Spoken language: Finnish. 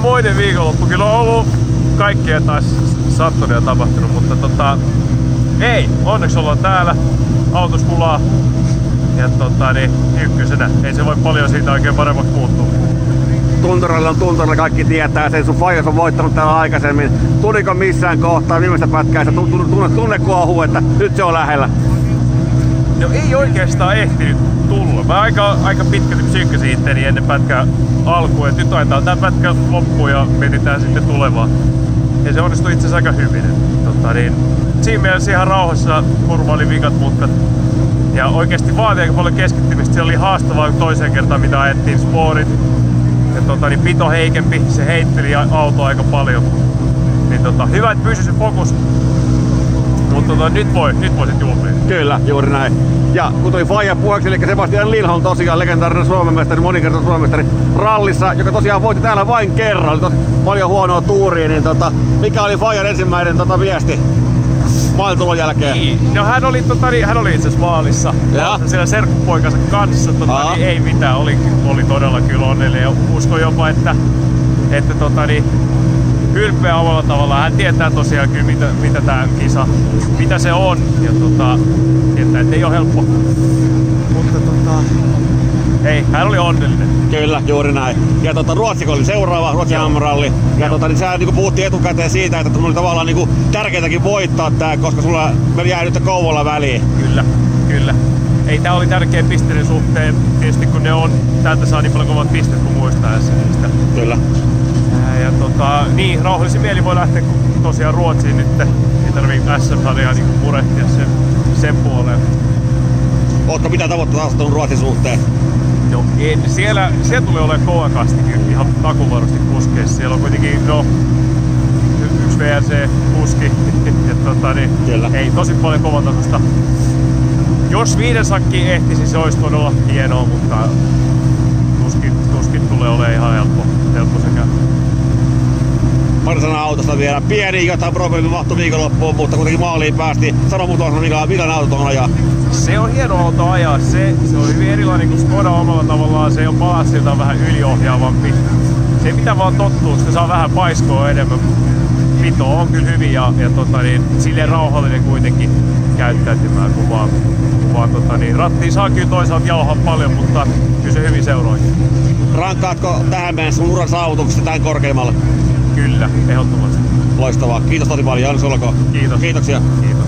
aikamoinen viikonloppu. Kyllä on ollut kaikkea taas sattunut ja tapahtunut, mutta ei. Onneksi ollaan täällä. Autos kulaa. Ja ykkösenä. Ei se voi paljon siitä oikein paremmaksi muuttua. Tunturilla on tunturilla, kaikki tietää sen. Sun faijas on voittanut täällä aikaisemmin. Tuliko missään kohtaa viimeistä pätkää ja tunne kuohuu, että nyt se on lähellä? No ei oikeastaan ehtinyt tulla. Mä aika pitkälti psyykkäsin itteni ennen pätkää alkuun. Nyt ajetaan tää pätkä loppuun ja mietitään sitten tulevaa. Ja se onnistui itse asiassa aika hyvin. Siinä mielessä ihan rauhassa kurvaili vikat mutkat. Ja oikeesti vaatii aika paljon keskittymistä. Se oli haastavaa toiseen kertaan mitä ajettiin sporit. Ja pito heikempi, se heitteli auto aika paljon. Niin hyvä, että pysyi se fokus. Mutta nyt voi sit juhlia. Kyllä, juuri näin. Ja kun tuli faija puheeksi, eli Sebastian Lindholm tosiaan legendaarinen Suomenmestari, moninkertainen Suomenmestari rallissa, joka tosiaan voitti täällä vain kerran. Oli paljon huonoa tuuria, niin mikä oli faijan ensimmäinen viesti maalitulon jälkeen? Niin. No hän oli itse asiassa maalissa. Siellä serkkupoikansa kanssa. Ei mitään, oli todella kyllä onnellinen. Ja uskon jopa, että ylpeä omalla tavallaan. Hän tietää tosiaan kyllä mitä tää kisa, mitä se on. Ja tietää, että ei ole helppo. Mutta ei, hän oli onnellinen. Kyllä, juuri näin. Ja Ruotsiko oli seuraava, Ruotsin MM-ralli. Ja niin sä puhuttiin etukäteen siitä, että oli tavallaan tärkeintäkin voittaa tää, koska sulla jää nyt Kouvola väliin. Kyllä. Ei tää oli tärkeä pisteiden suhteen, tietysti kun ne on, täältä saa niin paljon kovat pisteet kuin muistaessa niistä. Kyllä. Ja niin, rauhallisin mieli voi lähteä tosiaan Ruotsiin nyt. Ei tarvii SM-sarjaa murehtia sen puoleen. Ootko mitä tavoitteita asettanut Ruotsin suhteen? No siellä tulee olemaan kova kasti ihan takuvarusti kuskeissa. Siellä on kuitenkin yksi VRC-kuski. Ei tosi paljon kovatasosta. Jos 5 sakkiin ehtisi, se olisi todella hienoa, mutta tuskin tulee olemaan ihan helppo sekään. Pari sanaa autosta vielä. Pieni jotain probleemi mahtui viikonloppuun, mutta kuitenkin maaliin päästiin. Sano muutama, millainen auto on ajaa. Se on hieno auto ajaa. Se on hyvin erilainen kuin Skoda omalla tavallaan. Se on palassiltaan vähän yliohjaavampi. Se ei pitää vaan tottua, se saa vähän paiskoa enemmän. Pito on kyllä hyvin ja silleen rauhallinen kuitenkin käyttäytymään, kun vaan rattiin saa kyllä toisaalta jauhaa paljon, mutta kyllä se hyvin seuraa. Rankkaatko tähän mennessä sun uran saavutuksesta tämän korkeammalla? Kyllä, ehdottomasti. Loistavaa. Kiitos tosi paljon, Jani Sulko. Kiitos. Kiitoksia. Kiitos.